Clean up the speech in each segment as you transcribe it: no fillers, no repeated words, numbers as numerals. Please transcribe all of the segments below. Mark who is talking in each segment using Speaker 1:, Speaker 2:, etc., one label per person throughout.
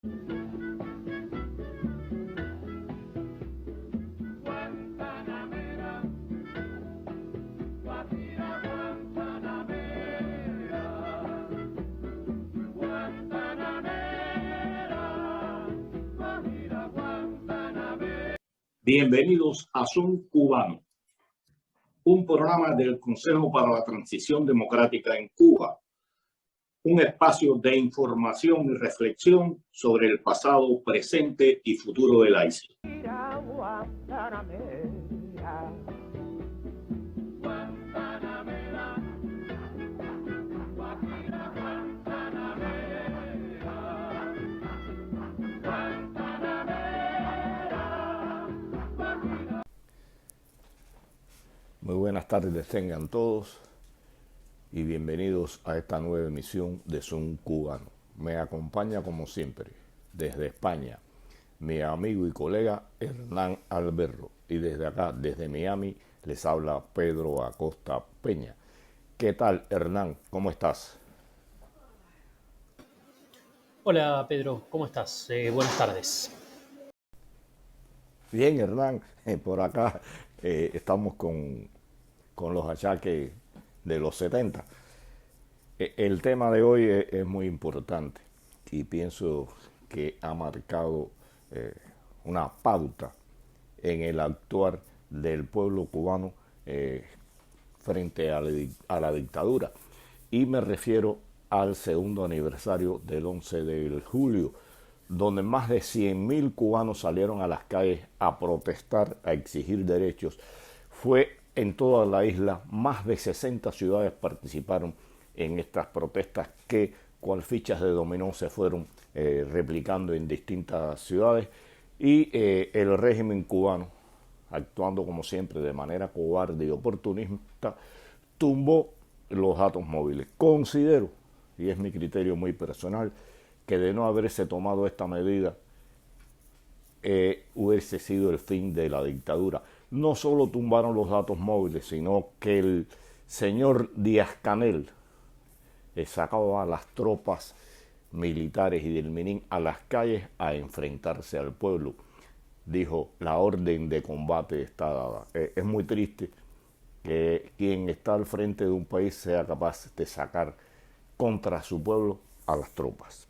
Speaker 1: Guantanamera, Guajira Guantanamera, Guantanamera, Guajira Guantanamera.
Speaker 2: Bienvenidos a Son Cubano, un programa del Consejo para la Transición Democrática en Cuba, un espacio de información y reflexión sobre el pasado, presente y futuro de la isla.
Speaker 3: Muy buenas tardes tengan todos y bienvenidos a esta nueva emisión de Son Cubano. Me acompaña como siempre desde España mi amigo y colega Hernán Alberro y desde acá, desde Miami, les habla Pedro Acosta Peña. ¿Qué tal, Hernán? ¿Cómo estás?
Speaker 4: Hola Pedro, ¿cómo estás? Buenas tardes.
Speaker 3: Bien, Hernán, por acá estamos con los achaques de los 70. El tema de hoy es muy importante y pienso que ha marcado una pauta en el actuar del pueblo cubano frente a la dictadura. Y me refiero al segundo aniversario del 11 de julio, donde más de 100.000 cubanos salieron a las calles a protestar, a exigir derechos. Fue en toda la isla, más de 60 ciudades participaron en estas protestas que, cual fichas de dominó, se fueron replicando en distintas ciudades. Y el régimen cubano, actuando como siempre de manera cobarde y oportunista, tumbó los datos móviles. Considero, y es mi criterio muy personal, que de no haberse tomado esta medida hubiese sido el fin de la dictadura. No solo tumbaron los datos móviles, sino que el señor Díaz-Canel sacaba a las tropas militares y del MININ a las calles a enfrentarse al pueblo. Dijo, la orden de combate está dada. Es muy triste que quien está al frente de un país sea capaz de sacar contra su pueblo a las tropas.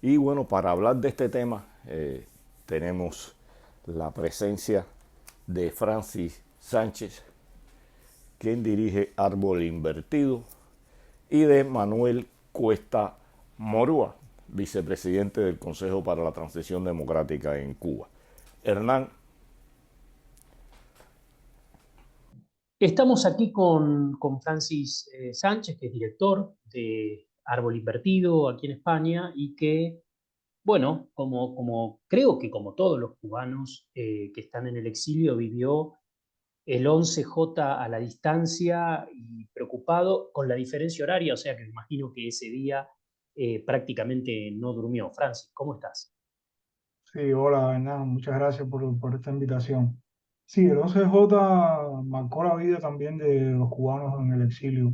Speaker 3: Y bueno, para hablar de este tema tenemos la presencia de Francis Sánchez, quien dirige Árbol Invertido, y de Manuel Cuesta Morúa, vicepresidente del Consejo para la Transición Democrática en Cuba. Hernán.
Speaker 4: Estamos aquí con Francis Sánchez, que es director de Árbol Invertido aquí en España y que, bueno, como creo que como todos los cubanos que están en el exilio, vivió el 11J a la distancia y preocupado con la diferencia horaria, o sea que me imagino que ese día prácticamente no durmió. Francis, ¿cómo estás?
Speaker 5: Sí, hola, Hernán, muchas gracias por esta invitación. Sí, el 11J marcó la vida también de los cubanos en el exilio,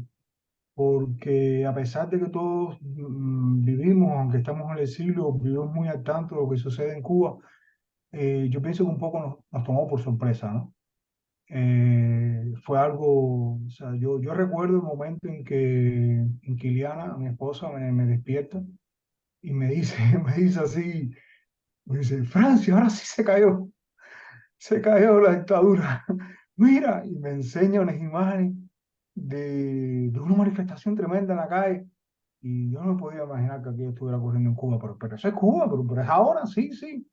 Speaker 5: porque a pesar de que todos vivimos, aunque estamos en el exilio, vivimos muy al tanto de lo que sucede en Cuba, yo pienso que un poco nos tomó por sorpresa, ¿no? Fue algo, o sea, yo recuerdo el momento en que Iliana, mi esposa, me despierta y me dice, me dice así, me dice, Francia, ahora sí se cayó la dictadura. Mira, y me enseña unas imágenes de una manifestación tremenda en la calle. Y yo no me podía imaginar que aquello estuviera ocurriendo en Cuba, pero eso es Cuba, pero es ahora, sí, sí.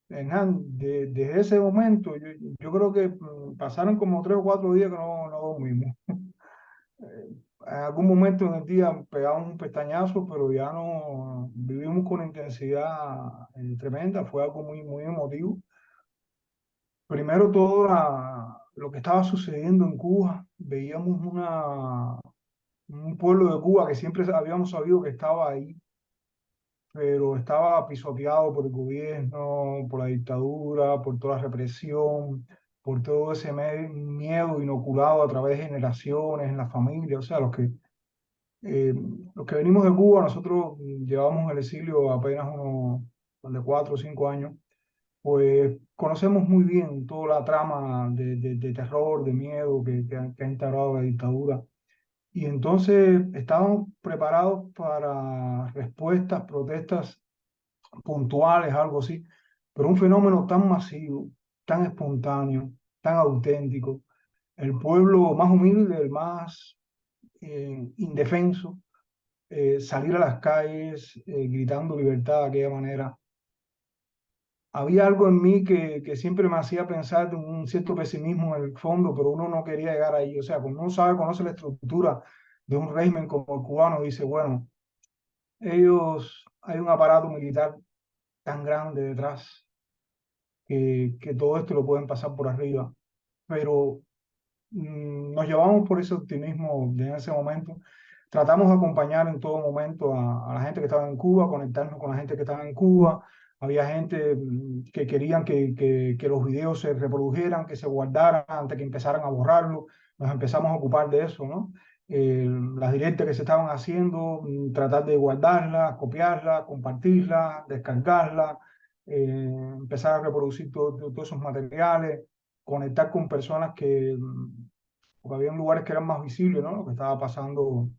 Speaker 5: Hernán, desde ese momento, yo creo que pasaron como 3 o 4 días que no dormimos. En algún momento en el día pegamos un pestañazo, pero ya no vivimos con una intensidad tremenda, fue algo muy emotivo. Primero todo lo que estaba sucediendo en Cuba, veíamos un pueblo de Cuba que siempre habíamos sabido que estaba ahí, pero estaba pisoteado por el gobierno, por la dictadura, por toda la represión, por todo ese miedo inoculado a través de generaciones en la familia, o sea, Los que venimos de Cuba, nosotros llevamos el exilio apenas unos de 4 o 5 años, pues conocemos muy bien toda la trama de terror, de miedo que ha instaurado la dictadura. Y entonces estábamos preparados para respuestas, protestas puntuales, algo así, pero un fenómeno tan masivo, tan espontáneo, tan auténtico, el pueblo más humilde, el más indefenso, salir a las calles gritando libertad de aquella manera. Había algo en mí que siempre me hacía pensar de un cierto pesimismo en el fondo, pero uno no quería llegar ahí. O sea, cuando uno sabe, conoce la estructura de un régimen como el cubano, dice, bueno, hay un aparato militar tan grande detrás que todo esto lo pueden pasar por arriba. Pero nos llevamos por ese optimismo de ese momento. Tratamos de acompañar en todo momento a la gente que estaba en Cuba, conectarnos con la gente que estaba en Cuba. Había gente que querían que los videos se reprodujeran, que se guardaran antes que empezaran a borrarlo. Nos empezamos a ocupar de eso, ¿no? Las directas que se estaban haciendo, tratar de guardarlas, copiarlas, compartirlas, descargarlas, empezar a reproducir todos esos materiales, conectar con personas porque había lugares que eran más visibles, ¿no? Lo que estaba pasando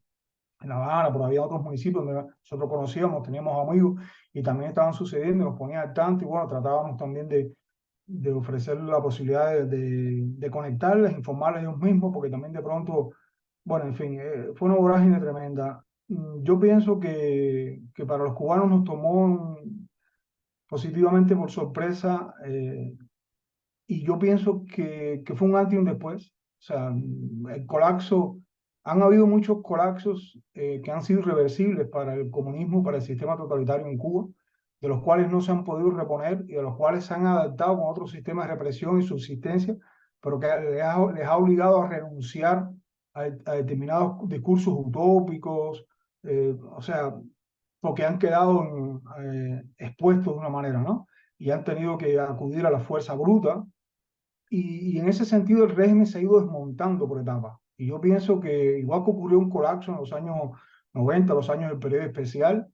Speaker 5: en La Habana, pero había otros municipios donde nosotros conocíamos, teníamos amigos y también estaban sucediendo, nos ponían al tanto y bueno, tratábamos también de ofrecer la posibilidad de conectarles, informarles ellos mismos, porque también de pronto, bueno, en fin, fue una vorágine tremenda. Yo pienso que para los cubanos nos tomó positivamente por sorpresa, y yo pienso que fue un antes y un después. O sea, el colapso, han habido muchos colapsos que han sido irreversibles para el comunismo, para el sistema totalitario en Cuba, de los cuales no se han podido reponer y de los cuales se han adaptado con otros sistemas de represión y subsistencia, pero que les ha obligado a renunciar a determinados discursos utópicos, o sea, porque han quedado expuestos de una manera, ¿no? Y han tenido que acudir a la fuerza bruta, y en ese sentido el régimen se ha ido desmontando por etapas. Y yo pienso que igual que ocurrió un colapso en los años 90, los años del periodo especial,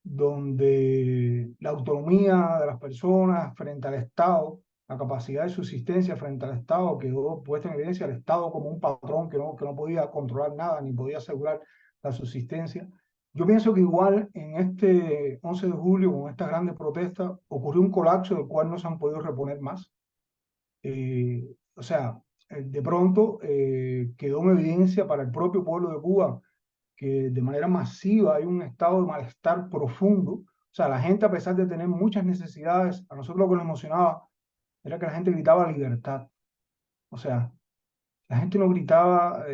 Speaker 5: donde la autonomía de las personas frente al Estado, la capacidad de subsistencia frente al Estado quedó puesta en evidencia, el Estado como un patrón que no podía controlar nada ni podía asegurar la subsistencia. Yo pienso que igual en este 11 de julio, con estas grandes protestas, ocurrió un colapso del cual no se han podido reponer más. O sea, de pronto quedó en evidencia para el propio pueblo de Cuba que de manera masiva hay un estado de malestar profundo. O sea, la gente, a pesar de tener muchas necesidades, a nosotros lo que nos emocionaba era que la gente gritaba libertad. O sea, la gente no gritaba,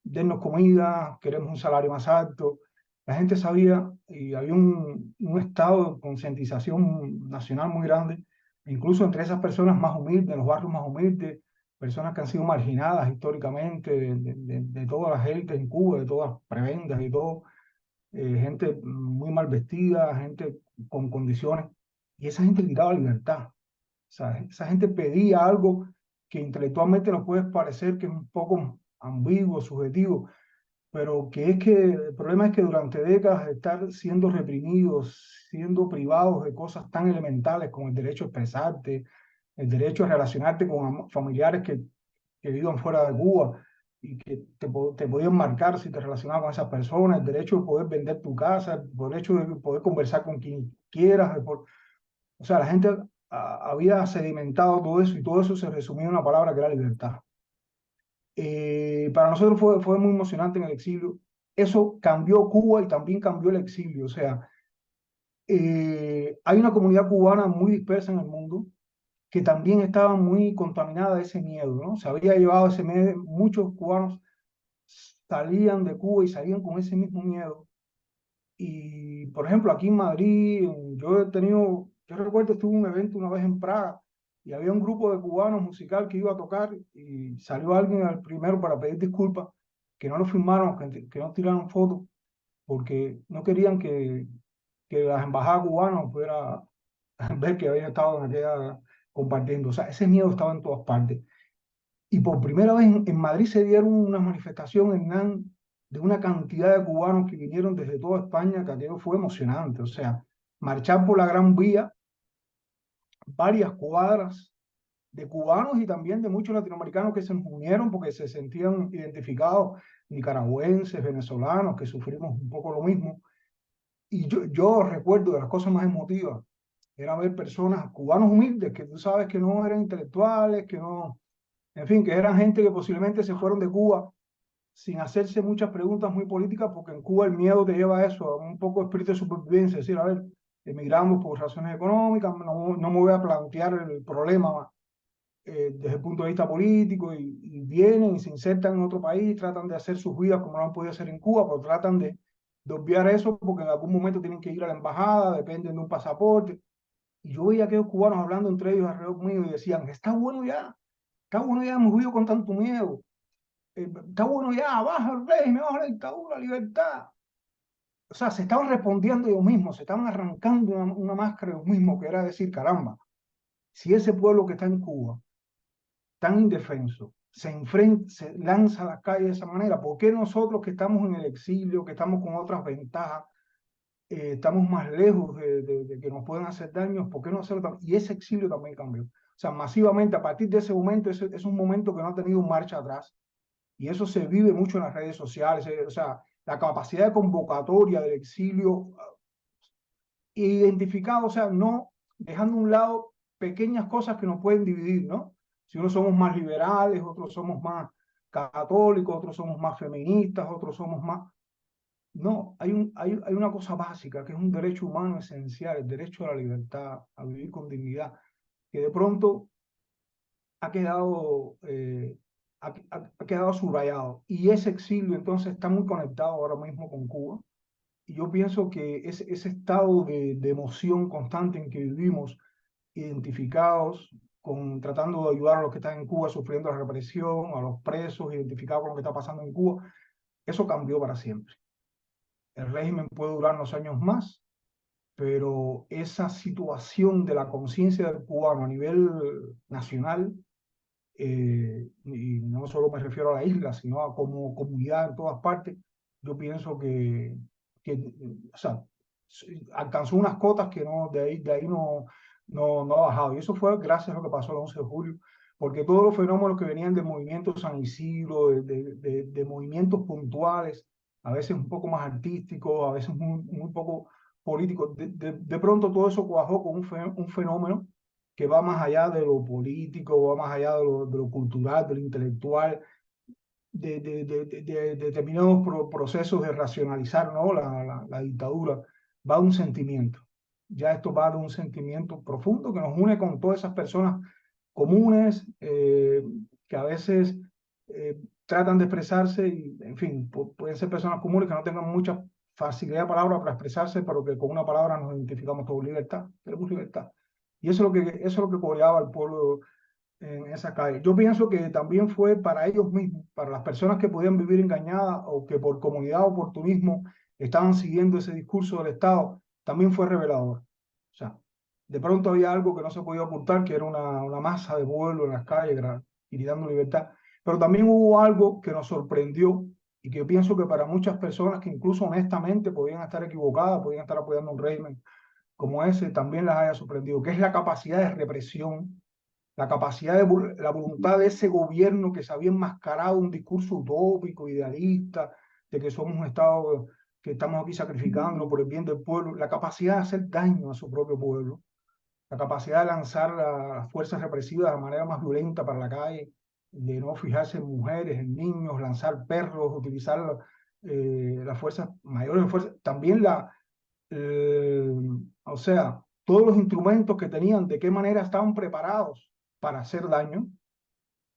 Speaker 5: dennos comida, queremos un salario más alto. La gente sabía y había un estado de concientización nacional muy grande, incluso entre esas personas más humildes, en los barrios más humildes, personas que han sido marginadas históricamente de todas las élites en Cuba, de todas las prebendas y todo, gente muy mal vestida, gente con condiciones, y esa gente gritaba libertad. O sea, esa gente pedía algo que intelectualmente nos puede parecer que es un poco ambiguo, subjetivo, pero que es que el problema es que durante décadas de estar siendo reprimidos, siendo privados de cosas tan elementales como el derecho a expresarte, el derecho a relacionarte con familiares que vivan fuera de Cuba y que te podían marcar si te relacionabas con esas personas, el derecho de poder vender tu casa, el derecho de poder conversar con quien quieras, o sea, la gente había sedimentado todo eso y todo eso se resumía en una palabra que era libertad. Para nosotros fue muy emocionante en el exilio. Eso cambió Cuba y también cambió el exilio. O sea, hay una comunidad cubana muy dispersa en el mundo que también estaba muy contaminada de ese miedo, ¿no? Se había llevado ese miedo, muchos cubanos salían de Cuba y salían con ese mismo miedo. Y, por ejemplo, aquí en Madrid, yo recuerdo, estuve en un evento una vez en Praga y había un grupo de cubanos musical que iba a tocar y salió alguien al primero para pedir disculpas, que no lo firmaron, que no tiraron fotos, porque no querían que las embajadas cubanas pudiera ver que habían estado en aquella compartiendo. O sea, ese miedo estaba en todas partes. Y por primera vez en Madrid se dieron una manifestación, Hernán, de una cantidad de cubanos que vinieron desde toda España, que aquello fue emocionante. O sea, marchar por la Gran Vía, varias cuadras de cubanos y también de muchos latinoamericanos que se nos unieron porque se sentían identificados, nicaragüenses, venezolanos, que sufrimos un poco lo mismo. Y yo recuerdo de las cosas más emotivas, era ver personas, cubanos humildes, que tú sabes que no eran intelectuales, que no, en fin, que eran gente que posiblemente se fueron de Cuba sin hacerse muchas preguntas muy políticas, porque en Cuba el miedo te lleva a eso, a un poco de espíritu de supervivencia, es decir, a ver, emigramos por razones económicas, no me voy a plantear el problema desde el punto de vista político, y vienen y se insertan en otro país, tratan de hacer sus vidas como lo han podido hacer en Cuba, pero tratan de obviar eso porque en algún momento tienen que ir a la embajada, dependen de un pasaporte. Y yo veía a aquellos cubanos hablando entre ellos alrededor mío y decían, está bueno ya, hemos vivido con tanto miedo, está bueno ya, baja el régimen, baja la dictadura, libertad. O sea, se estaban respondiendo ellos mismos, se estaban arrancando una máscara ellos mismos, que era decir, caramba, si ese pueblo que está en Cuba, tan indefenso, se lanza a las calles de esa manera, ¿por qué nosotros que estamos en el exilio, que estamos con otras ventajas, estamos más lejos de que nos puedan hacer daño? ¿Por qué no hacerlo también? Y ese exilio también cambió. O sea, masivamente, a partir de ese momento, es un momento que no ha tenido marcha atrás. Y eso se vive mucho en las redes sociales. O sea, la capacidad de convocatoria del exilio identificado, o sea, no dejando a un lado pequeñas cosas que nos pueden dividir, ¿no? Si unos somos más liberales, otros somos más católicos, otros somos más feministas, otros somos más... No, hay una cosa básica que es un derecho humano esencial, el derecho a la libertad, a vivir con dignidad, que de pronto ha quedado, ha quedado subrayado. Y ese exilio entonces está muy conectado ahora mismo con Cuba. Y yo pienso que ese estado de emoción constante en que vivimos, identificados, tratando de ayudar a los que están en Cuba sufriendo la represión, a los presos, identificados con lo que está pasando en Cuba, eso cambió para siempre. El régimen puede durar unos años más, pero esa situación de la conciencia del cubano a nivel nacional, y no solo me refiero a la isla, sino a como comunidad en todas partes, yo pienso que o sea, alcanzó unas cotas que no, de ahí no ha bajado. Y eso fue gracias a lo que pasó el 11 de julio, porque todos los fenómenos que venían del movimiento San Isidro, de movimientos puntuales, a veces un poco más artísticos, a veces muy poco políticos, de pronto todo eso cuajó con un fenómeno que va más allá de lo político, va más allá de lo cultural, de lo intelectual, de determinados procesos de racionalizar, ¿no? La dictadura, va de un sentimiento. Ya esto va de un sentimiento profundo que nos une con todas esas personas comunes, que a veces tratan de expresarse y, en fin, pueden ser personas comunes que no tengan mucha facilidad de palabra para expresarse, pero que con una palabra nos identificamos todos: libertad, queremos libertad. Y eso es lo que coreaba el pueblo en esa calle. Yo pienso que también fue para ellos mismos, para las personas que podían vivir engañadas o que por comodidad o oportunismo estaban siguiendo ese discurso del Estado, también fue revelador. O sea, de pronto había algo que no se podía ocultar, que era una masa de pueblo en las calles gritando libertad, pero también hubo algo que nos sorprendió y que yo pienso que para muchas personas que incluso honestamente podían estar equivocadas, podían estar apoyando un régimen como ese, también las haya sorprendido, que es la capacidad de represión, la capacidad la voluntad de ese gobierno que se había enmascarado un discurso utópico, idealista, de que somos un Estado que estamos aquí sacrificando por el bien del pueblo, la capacidad de hacer daño a su propio pueblo, la capacidad de lanzar las fuerzas represivas de la manera más violenta para la calle, de no fijarse en mujeres, en niños, lanzar perros, utilizar las fuerzas mayores, también o sea, todos los instrumentos que tenían, de qué manera estaban preparados para hacer daño,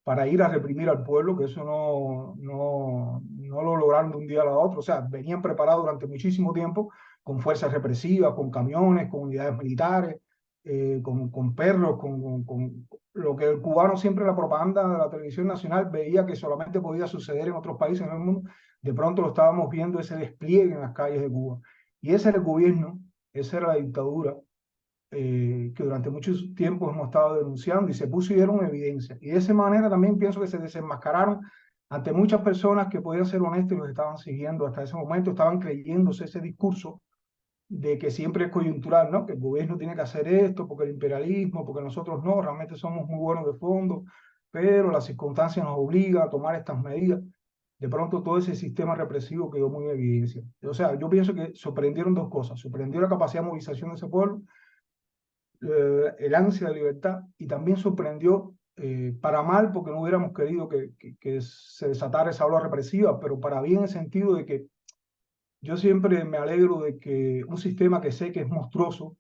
Speaker 5: para ir a reprimir al pueblo, que eso no lo lograron de un día a la otro. O sea, venían preparados durante muchísimo tiempo con fuerzas represivas, con camiones, con unidades militares, con perros, con lo que el cubano siempre, la propaganda de la televisión nacional, veía que solamente podía suceder en otros países en el mundo. De pronto lo estábamos viendo, ese despliegue en las calles de Cuba. Y ese era el gobierno, esa era la dictadura, que durante muchos tiempos hemos estado denunciando y se pusieron en evidencia. Y de esa manera también pienso que se desenmascararon ante muchas personas que podían ser honestas y los estaban siguiendo hasta ese momento, estaban creyéndose ese discurso de que siempre es coyuntural, ¿no? Que el gobierno tiene que hacer esto porque el imperialismo, porque nosotros no, realmente somos muy buenos de fondo, pero las circunstancias nos obligan a tomar estas medidas. De pronto todo ese sistema represivo quedó muy en evidencia. O sea, yo pienso que sorprendieron dos cosas. Sorprendió la capacidad de movilización de ese pueblo, el ansia de libertad, y también sorprendió, para mal, porque no hubiéramos querido que se desatara esa ola represiva, pero para bien en el sentido de que yo siempre me alegro de que un sistema que sé que es monstruoso,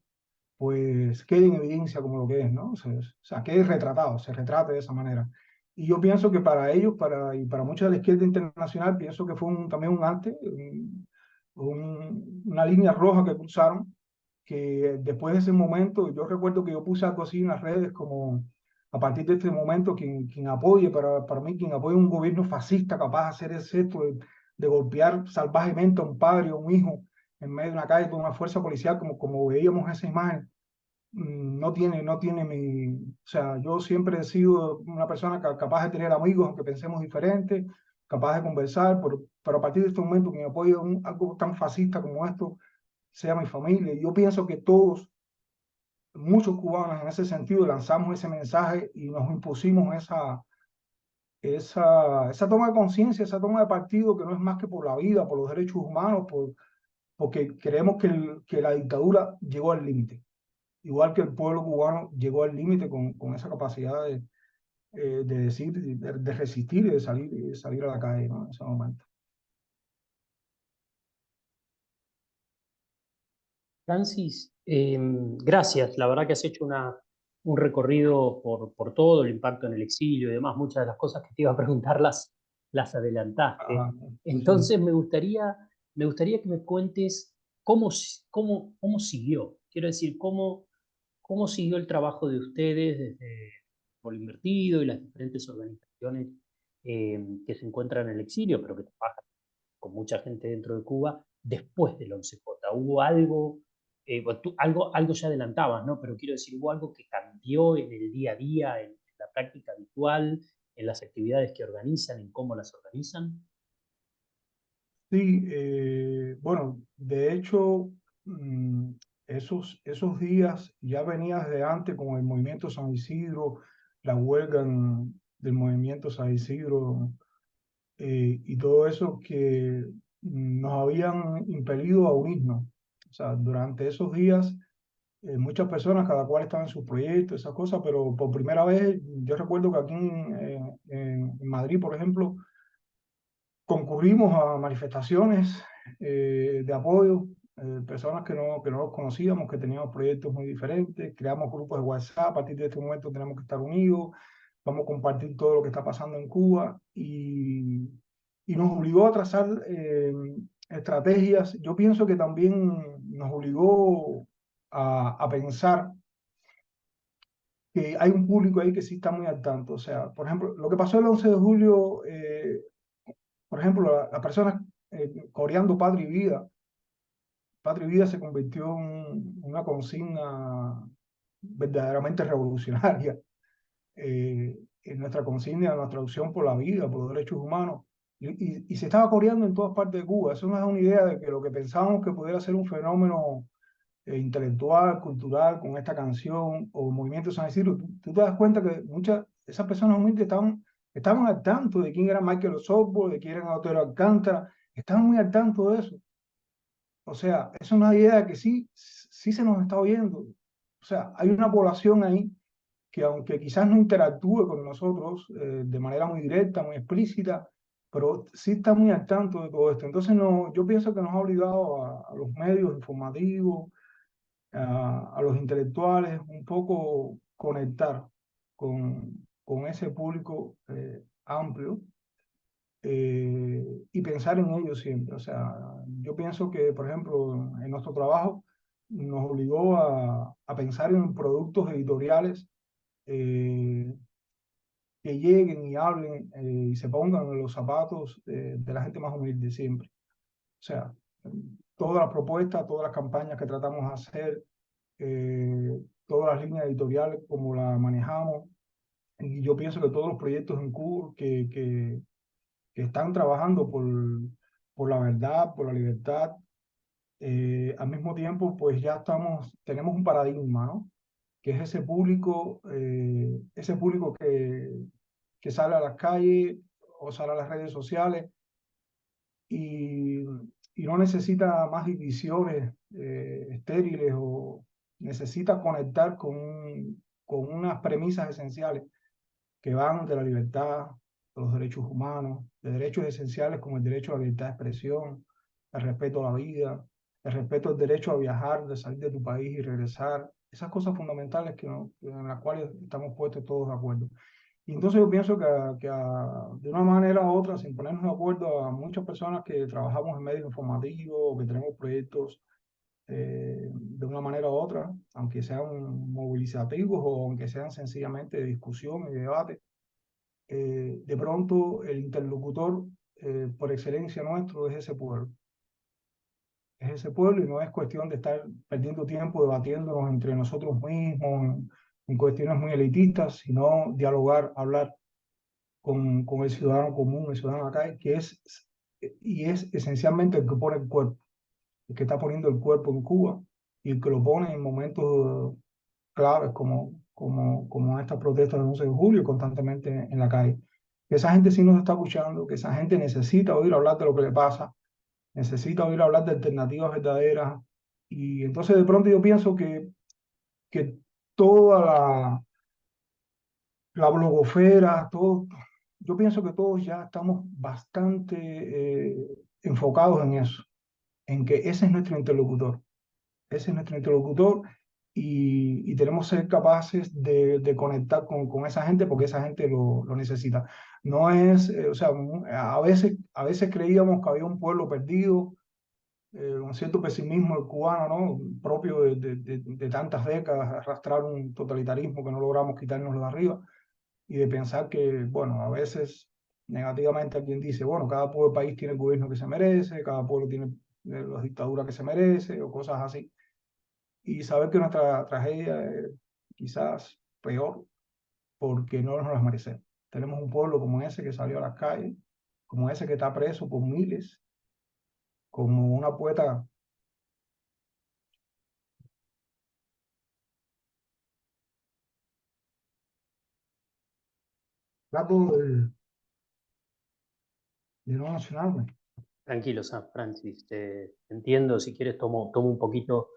Speaker 5: pues quede en evidencia como lo que es, ¿no? O sea, quede retratado, se retrate de esa manera. Y yo pienso que para ellos, y para mucha de la izquierda internacional, pienso que fue también un arte, una línea roja que cruzaron, que después de ese momento, yo recuerdo que yo puse algo así en las redes como, a partir de este momento, quien apoye, para mí, quien apoye un gobierno fascista capaz de hacer ese esto, de golpear salvajemente a un padre o un hijo en medio de una calle con una fuerza policial, como veíamos en esa imagen, no tiene mi... O sea, yo siempre he sido una persona capaz de tener amigos, aunque pensemos diferente, capaz de conversar, pero a partir de este momento, quien apoye algo tan fascista como esto, sea mi familia. Y yo pienso que todos, muchos cubanos en ese sentido, lanzamos ese mensaje y nos impusimos esa toma de conciencia, esa toma de partido que no es más que por la vida, por los derechos humanos, porque creemos que la dictadura llegó al límite. Igual que el pueblo cubano llegó al límite con esa capacidad de decir, de resistir y de salir a la calle, ¿no? En ese momento.
Speaker 4: Francis, gracias. La verdad que has hecho un recorrido por todo el impacto en el exilio y demás. Muchas de las cosas que te iba a preguntar las adelantaste.
Speaker 5: Ah, sí.
Speaker 4: Entonces me gustaría que me cuentes cómo siguió. Quiero decir, cómo siguió el trabajo de ustedes desde Pueblo Invertido y las diferentes organizaciones que se encuentran en el exilio, pero que trabajan con mucha gente dentro de Cuba, después del 11J. ¿Hubo algo, algo ya adelantabas, ¿no? Pero quiero decir, ¿hubo algo que cambió en el día a día, en la práctica habitual, en las actividades que organizan, en cómo las organizan?
Speaker 5: Sí, bueno, de hecho, esos días ya venía desde antes con el movimiento San Isidro, la huelga del movimiento San Isidro, y todo eso que nos habían impelido a unirnos. O sea, durante esos días, muchas personas, cada cual estaba en sus proyectos, esas cosas, pero por primera vez, yo recuerdo que aquí en Madrid, por ejemplo, concurrimos a manifestaciones de apoyo, personas que no los conocíamos, que teníamos proyectos muy diferentes, creamos grupos de WhatsApp. A partir de este momento tenemos que estar unidos, vamos a compartir todo lo que está pasando en Cuba, y nos obligó a trazar estrategias. Yo pienso que también nos obligó a pensar que hay un público ahí que sí está muy al tanto. O sea, por ejemplo, lo que pasó el 11 de julio, por ejemplo, las personas coreando Patria y Vida se convirtió en una consigna verdaderamente revolucionaria. En nuestra consigna, en nuestra opción por la vida, por los derechos humanos, y se estaba coreando en todas partes de Cuba. Eso nos da una idea de que lo que pensábamos que pudiera ser un fenómeno intelectual, cultural, con esta canción o movimiento San Isidro, tú te das cuenta que muchas de esas personas humildes estaban al tanto de quién era Michael Osorbo, de quién era Otero Alcántara, estaban muy al tanto de eso. O sea, es una idea que sí se nos está oyendo. O sea, hay una población ahí que, aunque quizás no interactúe con nosotros de manera muy directa, muy explícita, pero sí está muy al tanto de todo esto. Entonces, no, yo pienso que nos ha obligado a los medios informativos, a los intelectuales, un poco conectar con ese público amplio, y pensar en ellos siempre. O sea, yo pienso que, por ejemplo, en nuestro trabajo nos obligó a pensar en productos editoriales eh, que lleguen y hablen y se pongan en los zapatos de la gente más humilde siempre. O sea, todas las propuestas, todas las campañas que tratamos de hacer, todas las líneas editoriales, como las manejamos. Y yo pienso que todos los proyectos en Cuba que están trabajando por la verdad, por la libertad. Al mismo tiempo, pues ya tenemos un paradigma, ¿no? Que es ese público que sale a las calles o sale a las redes sociales y, y no necesita más divisiones estériles o necesita conectar con unas premisas esenciales que van de la libertad, de los derechos humanos, de derechos esenciales como el derecho a la libertad de expresión, el respeto a la vida, el respeto al derecho a viajar, de salir de tu país y regresar, esas cosas fundamentales en las cuales estamos puestos todos de acuerdo. Y entonces yo pienso de una manera u otra, sin ponernos de acuerdo, a muchas personas que trabajamos en medios informativos o que tenemos proyectos de una manera u otra, aunque sean movilizativos o aunque sean sencillamente de discusión y debate, de pronto el interlocutor por excelencia nuestro es ese pueblo. Es ese pueblo y no es cuestión de estar perdiendo tiempo debatiéndonos entre nosotros mismos en cuestiones muy elitistas, sino dialogar, hablar con el ciudadano común, el ciudadano acá, y es esencialmente el que pone el cuerpo, el que está poniendo el cuerpo en Cuba y el que lo pone en momentos claves como estas protestas del 11 de julio constantemente en la calle. Que esa gente sí nos está escuchando, que esa gente necesita oír hablar de lo que le pasa, necesita oír hablar de alternativas verdaderas. Y entonces de pronto yo pienso que toda la blogosfera, yo pienso que todos ya estamos bastante enfocados en eso, en que ese es nuestro interlocutor. Ese es nuestro interlocutor y tenemos que ser capaces de conectar con esa gente porque esa gente lo necesita. No es, o sea, a veces creíamos que había un pueblo perdido, un cierto pesimismo del cubano, ¿no? Propio de tantas décadas, arrastrar un totalitarismo que no logramos quitarnos de arriba y de pensar que, bueno, a veces negativamente alguien dice, bueno, cada país tiene el gobierno que se merece, cada pueblo tiene las dictaduras que se merece o cosas así y saber que nuestra tragedia es quizás peor porque no nos las merecemos. Tenemos un pueblo como ese que salió a las calles, como ese que está preso por miles, como una poeta. Trato de no emocionarme.
Speaker 4: Tranquilo, San Francis, te entiendo. Si quieres, tomo un poquito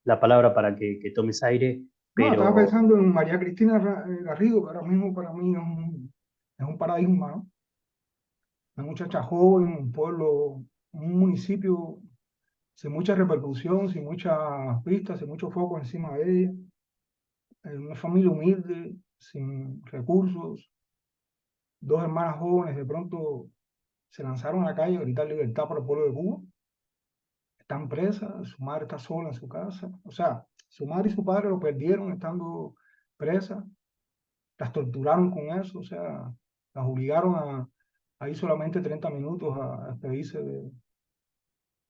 Speaker 4: la palabra para que tomes aire,
Speaker 5: No, estaba
Speaker 4: pero
Speaker 5: pensando en María Cristina Garrido, que ahora mismo para mí es un paradigma, ¿no? Una muchacha joven, un pueblo, un municipio sin mucha repercusión, sin muchas pistas, sin mucho foco encima de ella, una familia humilde, sin recursos, dos hermanas jóvenes de pronto se lanzaron a la calle a gritar libertad para el pueblo de Cuba, están presas, su madre está sola en su casa, o sea, su madre y su padre lo perdieron estando presas, las torturaron con eso, o sea, las obligaron a ir solamente 30 minutos a despedirse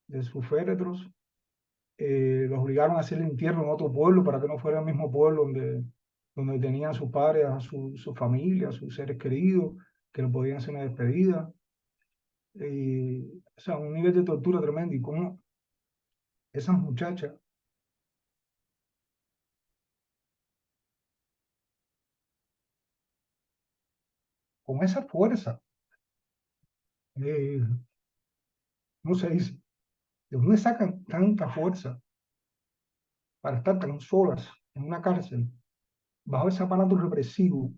Speaker 5: de sus féretros, los obligaron a hacer el entierro en otro pueblo para que no fuera el mismo pueblo donde tenían sus padres, a su familia, a sus seres queridos, que no podían hacer una despedida. O sea, un nivel de tortura tremendo. Y como esas muchachas, con esa fuerza, eh, no se dice, ¿de dónde sacan tanta fuerza para estar tan solas en una cárcel, bajo ese aparato represivo?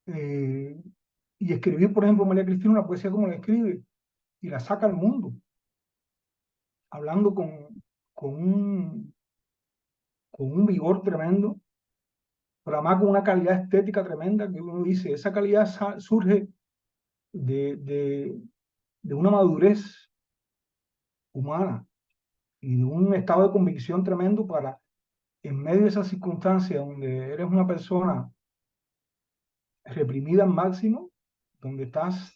Speaker 5: eh, y escribir, por ejemplo, María Cristina una poesía como la escribe y la saca al mundo, hablando con un, con un vigor tremendo, pero además con una calidad estética tremenda que uno dice, esa calidad surge de, de una madurez humana y de un estado de convicción tremendo para, en medio de esas circunstancias donde eres una persona reprimida al máximo, donde estás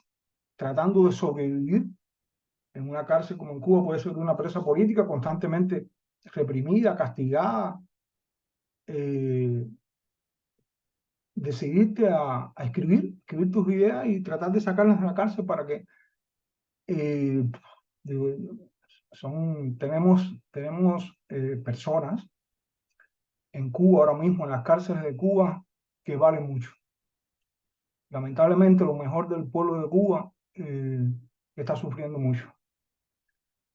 Speaker 5: tratando de sobrevivir en una cárcel como en Cuba, puede ser una presa política constantemente reprimida, castigada, decidirte a escribir tus ideas y tratar de sacarlas de la cárcel para que eh, digo, tenemos personas en Cuba ahora mismo, en las cárceles de Cuba, que valen mucho. Lamentablemente, lo mejor del pueblo de Cuba está sufriendo mucho.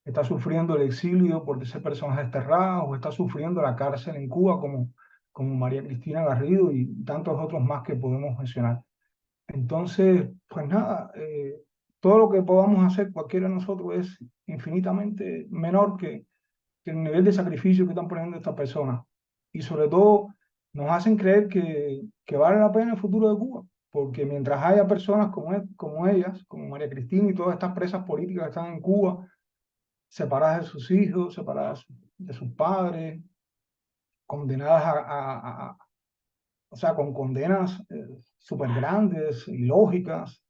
Speaker 5: Está sufriendo el exilio por ser personas desterradas, o está sufriendo la cárcel en Cuba, como María Cristina Garrido y tantos otros más que podemos mencionar. Entonces, pues nada, todo lo que podamos hacer cualquiera de nosotros es infinitamente menor que el nivel de sacrificio que están poniendo estas personas. Y sobre todo, nos hacen creer que vale la pena el futuro de Cuba, porque mientras haya personas como ellas, como María Cristina y todas estas presas políticas que están en Cuba, separadas de sus hijos, separadas de sus padres, condenadas o sea, con condenas súper grandes, ilógicas,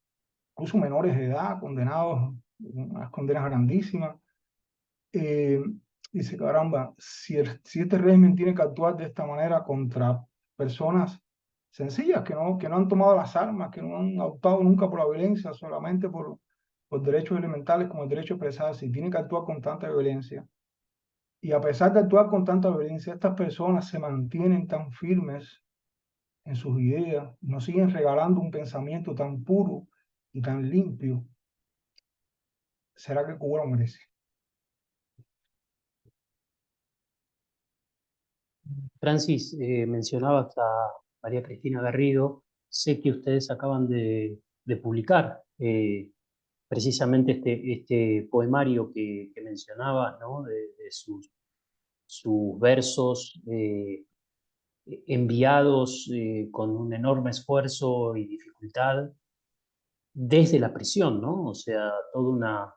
Speaker 5: incluso menores de edad, condenados, unas condenas grandísimas. Dice, caramba, si este régimen tiene que actuar de esta manera contra personas sencillas, que no han tomado las armas, que no han optado nunca por la violencia, solamente por derechos elementales como el derecho a expresarse, y tiene que actuar con tanta violencia. Y a pesar de actuar con tanta violencia, estas personas se mantienen tan firmes en sus ideas, nos siguen regalando un pensamiento tan puro y tan limpio. ¿Será que Cuba lo merece?
Speaker 4: Francis, mencionabas a María Cristina Garrido. Sé que ustedes acaban de publicar precisamente este poemario que mencionabas, ¿no? De sus versos enviados con un enorme esfuerzo y dificultad desde la prisión, ¿no? O sea, toda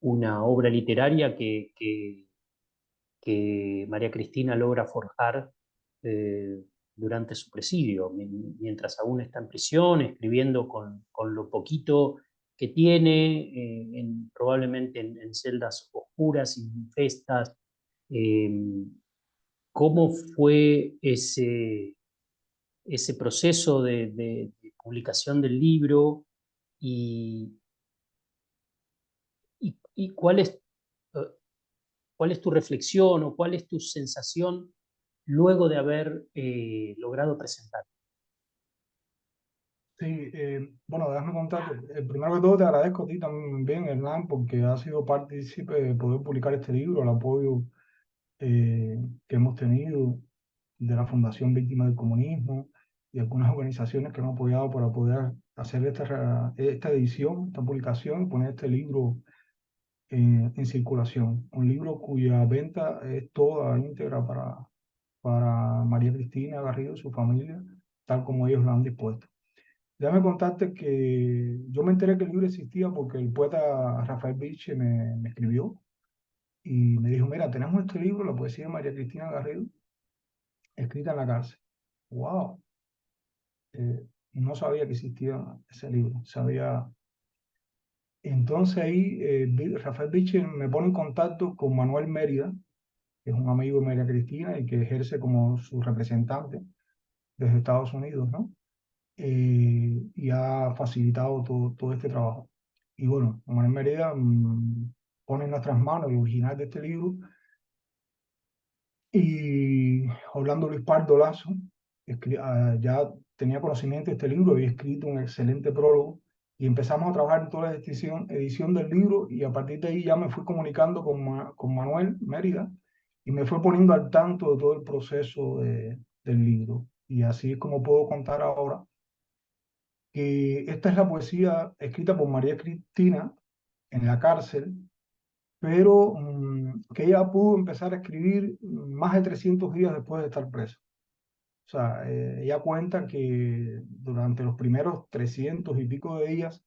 Speaker 4: una obra literaria que María Cristina logra forjar eh, durante su presidio, mientras aún está en prisión, escribiendo con lo poquito que tiene, probablemente en celdas oscuras, infestas. Eh, ¿Cómo fue ese proceso de publicación del libro y, y cuál es tu reflexión o cuál es tu sensación luego de haber logrado presentar?
Speaker 5: Sí, bueno, déjame contarte. Primero que todo, te agradezco a ti también, Hernán, porque has sido partícipe de poder publicar este libro, el apoyo que hemos tenido de la Fundación Víctimas del Comunismo y algunas organizaciones que nos han apoyado para poder hacer esta edición, esta publicación y poner este libro en circulación. Un libro cuya venta es toda íntegra para María Cristina Garrido y su familia, tal como ellos lo han dispuesto. Déjame contarte que yo me enteré que el libro existía porque el poeta Rafael Biche me escribió y me dijo, mira, tenemos este libro, la poesía de María Cristina Garrido, escrita en la cárcel. ¡Wow! No sabía que existía ese libro. Entonces ahí Rafael Biche me pone en contacto con Manuel Mérida, que es un amigo de María Cristina y que ejerce como su representante desde Estados Unidos, ¿no? Y ha facilitado todo este trabajo. Y bueno, Manuel Mérida pone en nuestras manos el original de este libro y Orlando Luis Pardo Lazo ya tenía conocimiento de este libro, había escrito un excelente prólogo y empezamos a trabajar en toda la edición del libro y a partir de ahí ya me fui comunicando con Manuel Mérida y me fue poniendo al tanto de todo el proceso del libro. Y así es como puedo contar ahora que esta es la poesía escrita por María Cristina en la cárcel, pero que ella pudo empezar a escribir más de 300 días después de estar presa. O sea, ella cuenta que durante los primeros 300 y pico de días,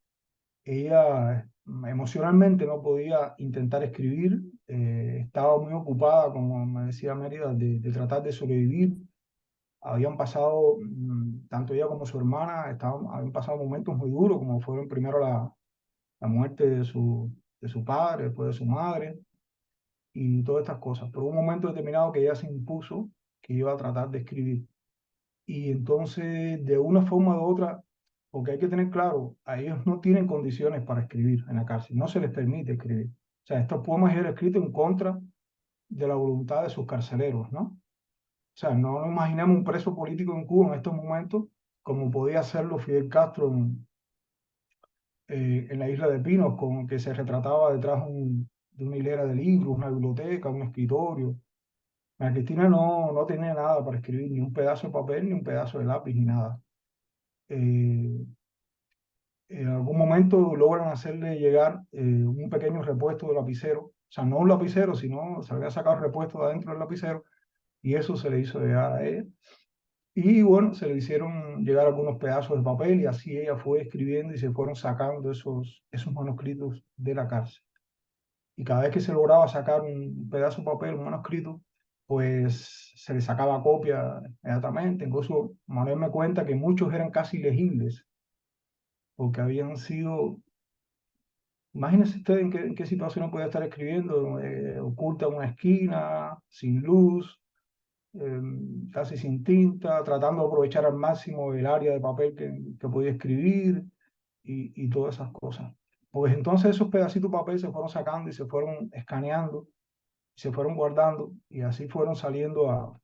Speaker 5: ella emocionalmente no podía intentar escribir, estaba muy ocupada, como me decía Mérida, de tratar de sobrevivir. Habían pasado, tanto ella como su hermana, habían pasado momentos muy duros, como fueron primero la muerte de su padre, después de su madre, y todas estas cosas. Pero hubo un momento determinado que ella se impuso que iba a tratar de escribir. y entonces de una forma u otra, porque hay que tener claro, a ellos no tienen condiciones para escribir en la cárcel, no se les permite escribir. O sea, estos poemas eran escritos en contra de la voluntad de sus carceleros, ¿no? O sea, no nos imaginemos un preso político en Cuba en estos momentos como podía hacerlo Fidel Castro en la isla de Pinos, con que se retrataba detrás de una hilera de libros, una biblioteca, un escritorio. María Cristina no tenía nada para escribir, ni un pedazo de papel, ni un pedazo de lápiz, ni nada. Eh, en algún momento logran hacerle llegar un pequeño repuesto de lapicero, o sea, no un lapicero, sino se había sacado el repuesto de adentro del lapicero, y eso se le hizo llegar a ella. Y bueno, se le hicieron llegar algunos pedazos de papel y así ella fue escribiendo y se fueron sacando esos manuscritos de la cárcel. Y cada vez que se lograba sacar un pedazo de papel, un manuscrito, pues se le sacaba copia inmediatamente. Incluso Manuel me cuenta que muchos eran casi ilegibles porque habían sido, imagínense usted en qué situación podía estar escribiendo, oculta en una esquina, sin luz, casi sin tinta, tratando de aprovechar al máximo el área de papel que podía escribir y todas esas cosas. Pues entonces esos pedacitos de papel se fueron sacando y se fueron escaneando, se fueron guardando y así fueron saliendo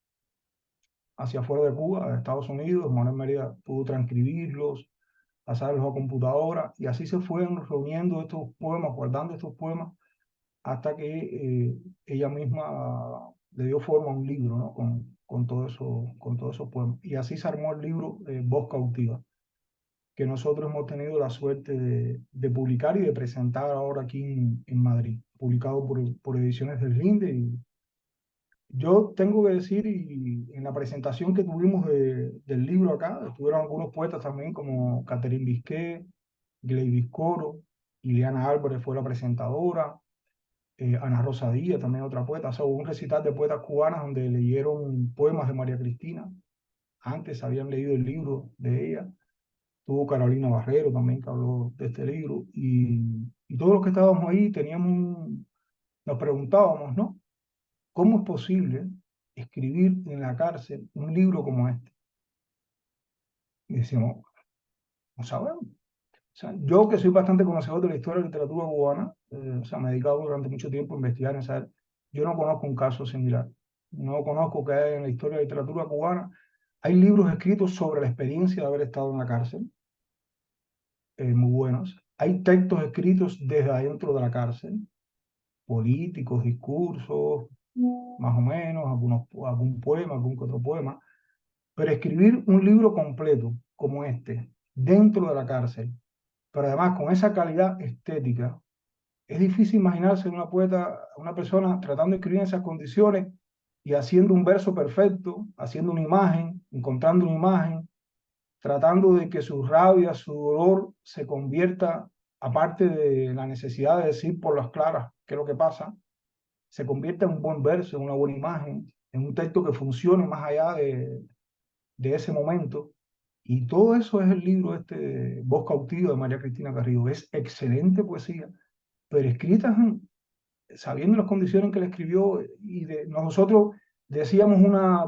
Speaker 5: hacia afuera de Cuba, a Estados Unidos. Manuel Mérida pudo transcribirlos, pasarlos a computadora y así se fueron reuniendo estos poemas, guardando estos poemas hasta que ella misma le dio forma a un libro, ¿no? Con todos esos poemas. Y así se armó el libro Voz Cautiva, que nosotros hemos tenido la suerte de publicar y de presentar ahora aquí en Madrid, publicado por Ediciones del Linde. Y yo tengo que decir, y en la presentación que tuvimos del libro acá, estuvieron algunos poetas también como Catherine Bisquet, Gleivis Coro, Ileana Álvarez fue la presentadora, Ana Rosa Díaz, también otra poeta. O sea, hubo un recital de poetas cubanas donde leyeron poemas de María Cristina. Antes habían leído el libro de ella. Tuvo Carolina Barrero también que habló de este libro. Y todos los que estábamos ahí nos preguntábamos, ¿no? ¿Cómo es posible escribir en la cárcel un libro como este? Y decíamos, no sabemos. O sea, yo que soy bastante conocedor de la historia de la literatura cubana, o sea, me he dedicado durante mucho tiempo a investigar en esa área, yo no conozco un caso similar. No conozco que hay en la historia de la literatura cubana. Hay libros escritos sobre la experiencia de haber estado en la cárcel, muy buenos. Hay textos escritos desde adentro de la cárcel, políticos, discursos, más o menos, algún poema, algún que otro poema. Pero escribir un libro completo como este, dentro de la cárcel, pero además con esa calidad estética, es difícil imaginarse una poeta, una persona tratando de escribir en esas condiciones y haciendo un verso perfecto, haciendo una imagen, encontrando una imagen, tratando de que su rabia, su dolor se convierta, aparte de la necesidad de decir por las claras qué es lo que pasa, se convierta en un buen verso, en una buena imagen, en un texto que funcione más allá de ese momento. Y todo eso es el libro este, Voz Cautiva de María Cristina Garrido. Es excelente poesía, pero escrita sabiendo las condiciones en que la escribió. Nosotros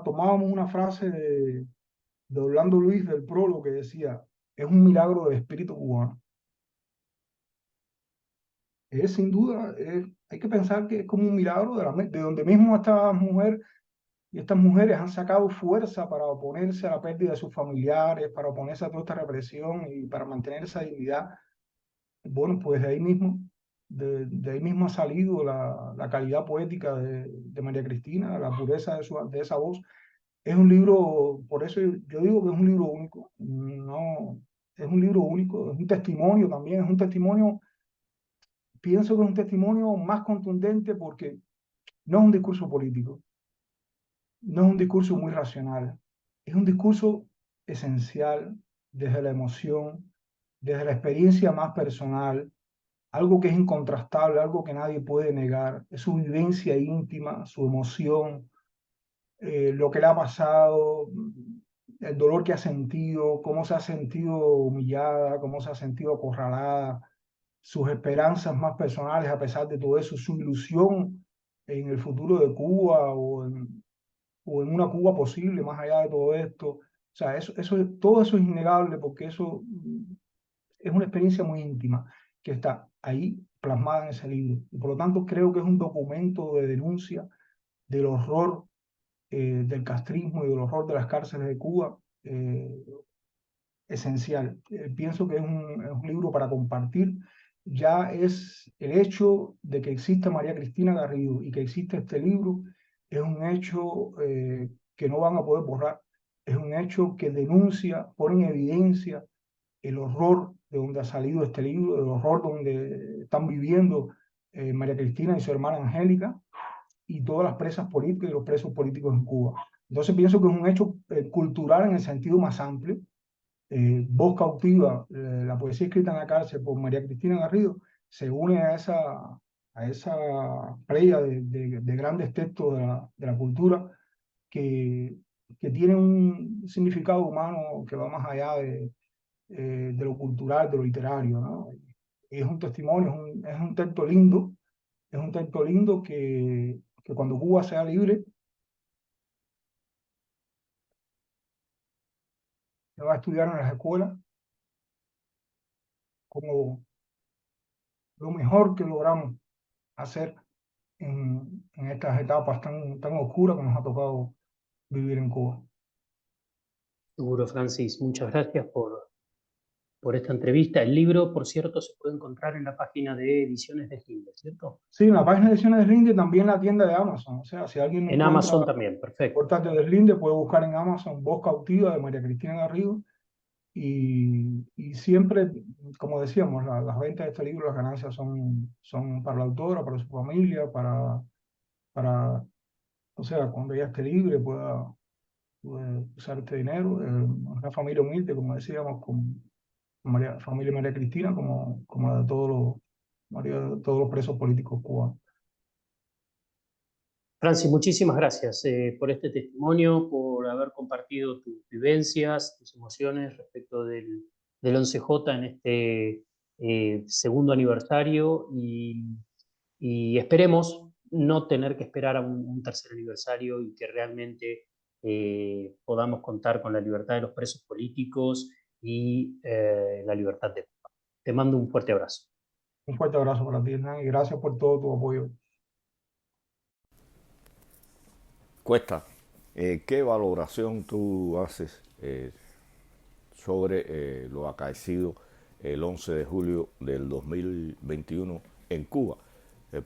Speaker 5: tomábamos una frase de Orlando Luis del prólogo que decía, es un milagro del espíritu cubano. Es sin duda, hay que pensar que es como un milagro de donde mismo esta mujer y estas mujeres han sacado fuerza para oponerse a la pérdida de sus familiares, para oponerse a toda esta represión y para mantener esa dignidad. Bueno, pues de ahí mismo ha salido la calidad poética de María Cristina, la pureza de esa voz. Es un libro, por eso yo digo que es un libro único. No, es un libro único, es un testimonio también, es un testimonio, pienso que es un testimonio más contundente porque no es un discurso político, no es un discurso muy racional, es un discurso esencial desde la emoción, desde la experiencia más personal, algo que es incontrastable, algo que nadie puede negar, es su vivencia íntima, su emoción, lo que le ha pasado, el dolor que ha sentido, cómo se ha sentido humillada, cómo se ha sentido acorralada, sus esperanzas más personales a pesar de todo eso, su ilusión en el futuro de Cuba o en una Cuba posible más allá de todo esto, O sea, todo eso es innegable porque eso es una experiencia muy íntima que está ahí plasmada en ese libro. Y por lo tanto creo que es un documento de denuncia del horror del castrismo y del horror de las cárceles de Cuba, esencial. Pienso que es un libro para compartir. Ya es el hecho de que exista María Cristina Garrido y que existe este libro, es un hecho que no van a poder borrar. Es un hecho que denuncia, pone en evidencia el horror de donde ha salido este libro, el horror donde están viviendo María Cristina y su hermana Angélica y todas las presas políticas y los presos políticos en Cuba. Entonces pienso que es un hecho cultural en el sentido más amplio. Voz Cautiva, la poesía escrita en la cárcel por María Cristina Garrido, se une a esa playa de grandes textos de la cultura que tiene un significado humano que va más allá de lo cultural, de lo literario, ¿no? Es un testimonio, es un texto lindo que cuando Cuba sea libre, se va a estudiar en las escuelas como lo mejor que logramos hacer en estas etapas tan oscuras que nos ha tocado vivir en Cuba.
Speaker 4: Seguro, Francis, muchas gracias por esta entrevista. El libro, por cierto, se puede encontrar en la página de Ediciones de Gilde, ¿cierto?
Speaker 5: Sí, en la página de Ediciones de Linde, también la tienda de Amazon. O sea, si alguien no
Speaker 4: En
Speaker 5: encuentra
Speaker 4: Amazon también, perfecto.
Speaker 5: portátil de Linde, puede buscar en Amazon Voz Cautiva de María Cristina Garrido. Y siempre, como decíamos, las ventas de este libro, las ganancias son para la autora, para su familia, o sea, cuando ella esté libre pueda usar este dinero. Una familia humilde, como decíamos, con familia María Cristina, como la de todos los presos políticos cubanos.
Speaker 4: Francis, muchísimas gracias por este testimonio, por haber compartido tus vivencias, tus emociones respecto del 11J en este segundo aniversario y esperemos no tener que esperar a un tercer aniversario y que realmente podamos contar con la libertad de los presos políticos y la libertad de Cuba. Te mando un fuerte abrazo.
Speaker 5: Un fuerte abrazo para ti, Hernán, y gracias por todo tu apoyo.
Speaker 3: Cuesta, ¿qué valoración tú haces sobre lo acaecido el 11 de julio del 2021 en Cuba?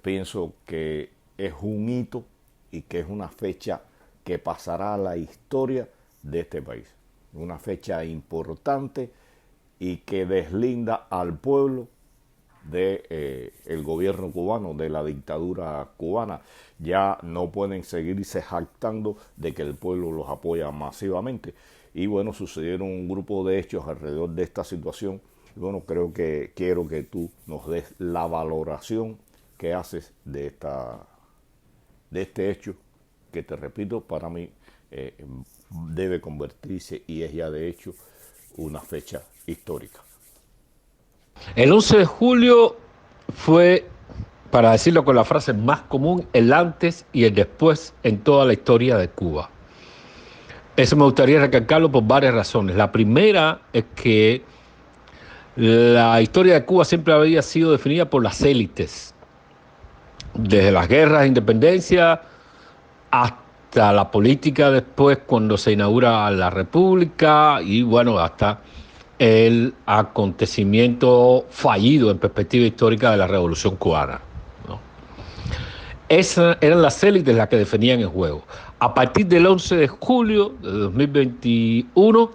Speaker 3: Pienso que es un hito y que es una fecha que pasará a la historia de este país. Una fecha importante y que deslinda al pueblo del gobierno cubano, de la dictadura cubana. Ya no pueden seguirse jactando de que el pueblo los apoya masivamente. Y bueno, sucedieron un grupo de hechos alrededor de esta situación. Y bueno, quiero que tú nos des la valoración que haces de este hecho, que te repito, para mí debe convertirse y es ya de hecho una fecha histórica.
Speaker 6: El 11 de julio fue, para decirlo con la frase más común, el antes y el después en toda la historia de Cuba. Eso me gustaría recalcarlo por varias razones. La primera es que la historia de Cuba siempre había sido definida por las élites. Desde las guerras de independencia hasta la política después, cuando se inaugura la República, y bueno, hasta el acontecimiento fallido en perspectiva histórica de la Revolución Cubana, ¿no? Esas eran las élites las que definían el juego. A partir del 11 de julio de 2021,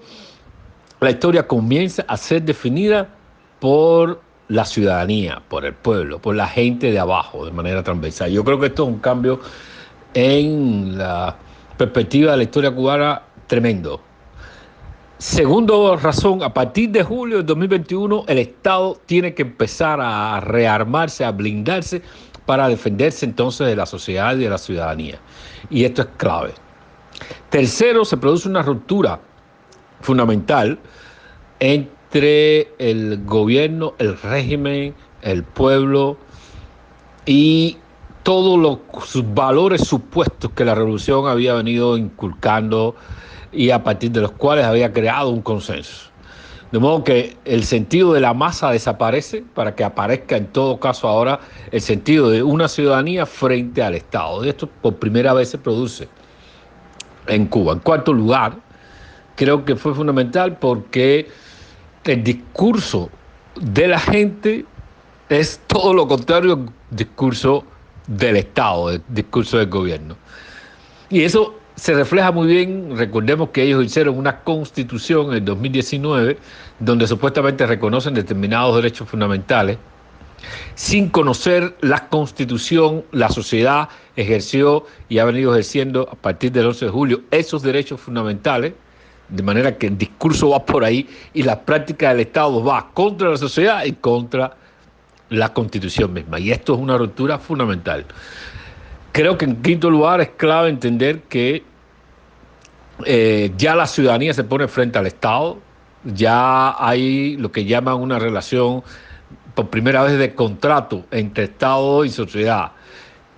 Speaker 6: la historia comienza a ser definida por la ciudadanía, por el pueblo, por la gente de abajo, de manera transversal. Yo creo que esto es un cambio en la perspectiva de la historia cubana tremendo. Segundo razón, a partir de julio de 2021 el Estado tiene que empezar a rearmarse, a blindarse para defenderse entonces de la sociedad y de la ciudadanía. Y esto es clave. Tercero, se produce una ruptura fundamental entre el gobierno, el régimen, el pueblo y todos sus valores supuestos que la revolución había venido inculcando y a partir de los cuales había creado un consenso. De modo que el sentido de la masa desaparece para que aparezca en todo caso ahora el sentido de una ciudadanía frente al Estado. Y esto por primera vez se produce en Cuba. En cuarto lugar, creo que fue fundamental porque el discurso de la gente es todo lo contrario al discurso del Estado, el discurso del gobierno. Y eso se refleja muy bien. Recordemos que ellos hicieron una constitución en el 2019 donde supuestamente reconocen determinados derechos fundamentales. Sin conocer la constitución, la sociedad ejerció y ha venido ejerciendo a partir del 11 de julio esos derechos fundamentales, de manera que el discurso va por ahí y la práctica del Estado va contra la sociedad y contra la constitución misma. Y esto es una ruptura fundamental. Creo que en quinto lugar es clave entender que ya la ciudadanía se pone frente al Estado, ya hay lo que llaman una relación por primera vez de contrato entre Estado y sociedad.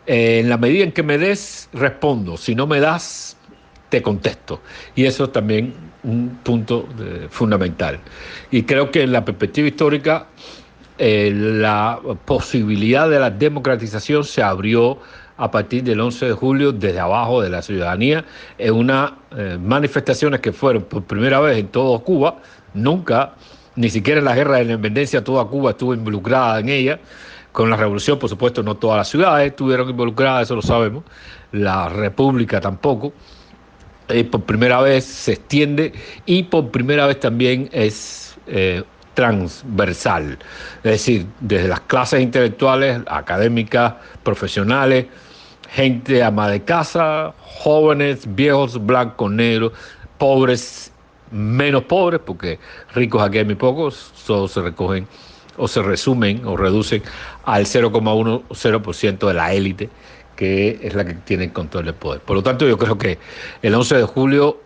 Speaker 6: En la medida en que me des, respondo. Si no me das, te contesto. Y eso es también un punto fundamental. Y creo que en la perspectiva histórica, la posibilidad de la democratización se abrió a partir del 11 de julio desde abajo de la ciudadanía, en unas manifestaciones que fueron por primera vez en todo Cuba. Nunca, ni siquiera en la guerra de la independencia, toda Cuba estuvo involucrada en ella. Con la revolución, por supuesto, no todas las ciudades estuvieron involucradas, eso lo sabemos. La república tampoco. Por primera vez se extiende y por primera vez también es transversal. Es decir, desde las clases intelectuales, académicas, profesionales, gente ama de casa, jóvenes, viejos, blancos, negros, pobres, menos pobres, porque ricos aquí hay muy pocos, solo se recogen o se resumen o reducen al 0,10% de la élite, que es la que tiene el control del poder. Por lo tanto, yo creo que el 11 de julio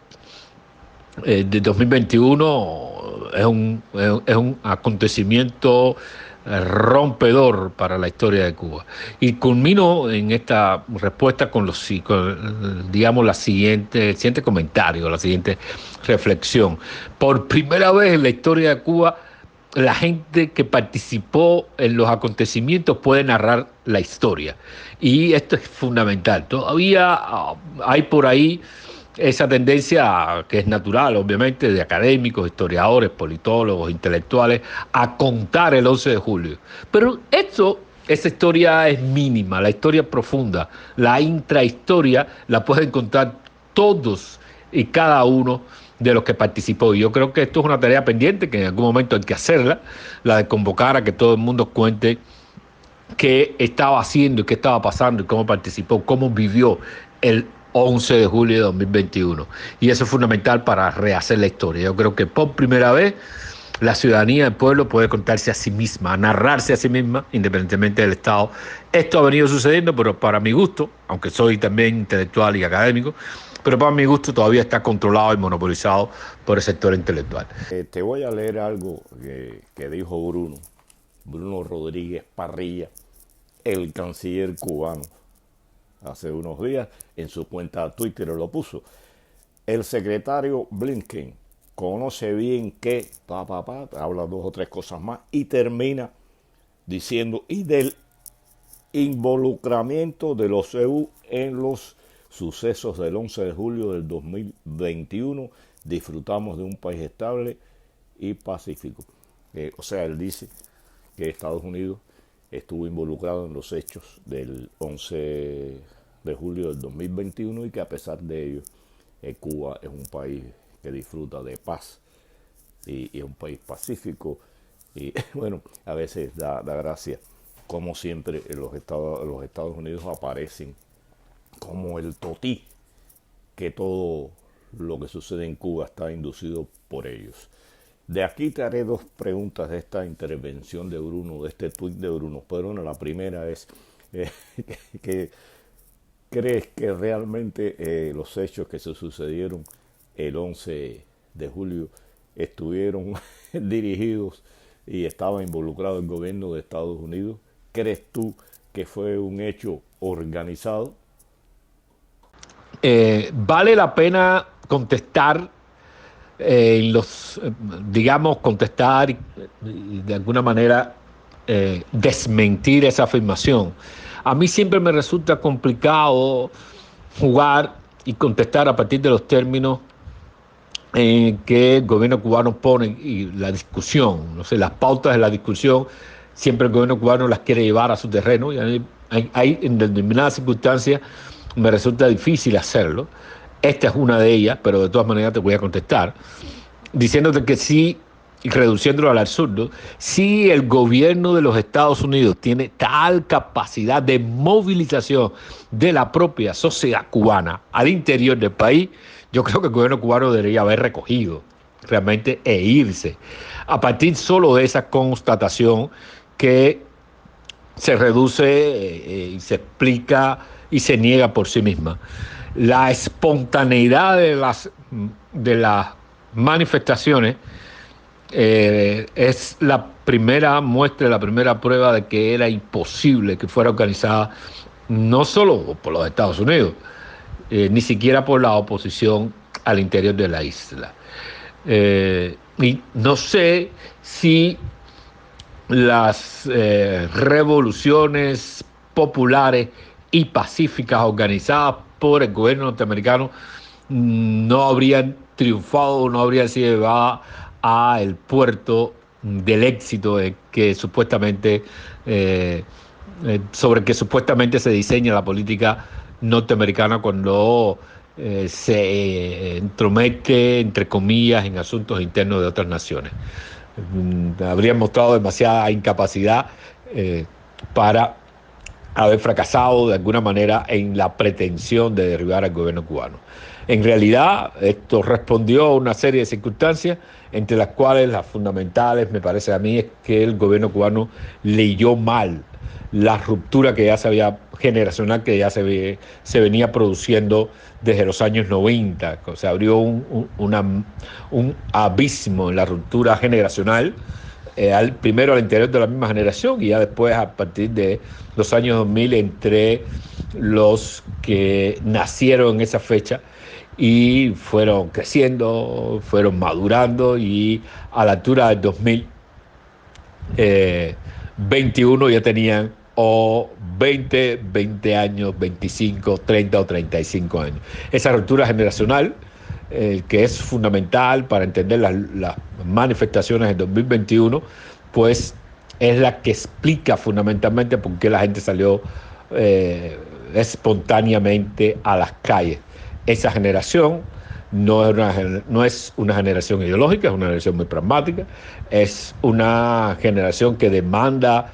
Speaker 6: de 2021 es un acontecimiento rompedor para la historia de Cuba. Y culmino en esta respuesta con digamos, el siguiente comentario, la siguiente reflexión. Por primera vez en la historia de Cuba, la gente que participó en los acontecimientos puede narrar la historia. Y esto es fundamental. Todavía hay por ahí esa tendencia que es natural, obviamente, de académicos, historiadores, politólogos, intelectuales, a contar el 11 de julio. Pero esa historia es mínima, la historia profunda, la intrahistoria la pueden contar todos y cada uno de los que participó. Y yo creo que esto es una tarea pendiente, que en algún momento hay que hacerla, la de convocar a que todo el mundo cuente qué estaba haciendo y qué estaba pasando y cómo participó, cómo vivió el 11 de julio de 2021. Y eso es fundamental para rehacer la historia. Yo creo que por primera vez la ciudadanía del pueblo puede contarse a sí misma, narrarse a sí misma, independientemente del Estado. Esto ha venido sucediendo, pero para mi gusto, aunque soy también intelectual y académico, pero para mi gusto todavía está controlado y monopolizado por el sector intelectual.
Speaker 3: Te voy a leer algo que dijo Bruno Rodríguez Parrilla, el canciller cubano, hace unos días. En su cuenta de Twitter lo puso. El secretario Blinken conoce bien que, habla dos o tres cosas más y termina diciendo, y del involucramiento de los EU en los sucesos del 11 de julio del 2021, disfrutamos de un país estable y pacífico. O sea, él dice que Estados Unidos estuvo involucrado en los hechos del 11 de julio del 2021 y que a pesar de ello, Cuba es un país que disfruta de paz y es un país pacífico. Y bueno, a veces da gracia, como siempre los Estados Unidos aparecen como el totí, que todo lo que sucede en Cuba está inducido por ellos. De aquí te haré dos preguntas de esta intervención de Bruno, de este tuit de Bruno. Pero bueno, la primera es que ¿crees que realmente los hechos que se sucedieron el 11 de julio estuvieron dirigidos y estaba involucrado el gobierno de Estados Unidos? ¿Crees tú que fue un hecho organizado?
Speaker 6: Vale la pena contestar digamos, contestar y de alguna manera desmentir esa afirmación. A mí siempre me resulta complicado jugar y contestar a partir de los términos que el gobierno cubano pone y la discusión, no sé, las pautas de la discusión, siempre el gobierno cubano las quiere llevar a su terreno y hay en determinadas circunstancias me resulta difícil hacerlo. Esta es una de ellas, pero de todas maneras te voy a contestar, diciéndote que sí, y reduciéndolo al absurdo, si el gobierno de los Estados Unidos tiene tal capacidad de movilización de la propia sociedad cubana al interior del país, yo creo que el gobierno cubano debería haber recogido realmente e irse. A partir solo de esa constatación que se reduce y se explica y se niega por sí misma. La espontaneidad de las manifestaciones es la primera muestra, la primera prueba de que era imposible que fuera organizada no solo por los Estados Unidos, ni siquiera por la oposición al interior de la isla. Y no sé si las revoluciones populares y pacíficas organizadas por el gobierno norteamericano no habrían triunfado, no habrían sido llevadas al puerto del éxito sobre que supuestamente se diseña la política norteamericana cuando se entromete, entre comillas, en asuntos internos de otras naciones. Habrían mostrado demasiada incapacidad para haber fracasado de alguna manera en la pretensión de derribar al gobierno cubano. En realidad, esto respondió a una serie de circunstancias, entre las cuales las fundamentales, me parece a mí, es que el gobierno cubano leyó mal la ruptura que ya generacional que ya se venía produciendo desde los años 90. Se abrió un abismo en la ruptura generacional, primero al interior de la misma generación y ya después a partir de los años 2000 entre los que nacieron en esa fecha y fueron creciendo, fueron madurando y a la altura del 2021 ya tenían 20 años, 25, 30 o 35 años. Esa ruptura generacional que es fundamental para entender las manifestaciones del 2021, pues es la que explica fundamentalmente por qué la gente salió espontáneamente a las calles. Esa generación no es una generación ideológica, es una generación muy pragmática, es una generación que demanda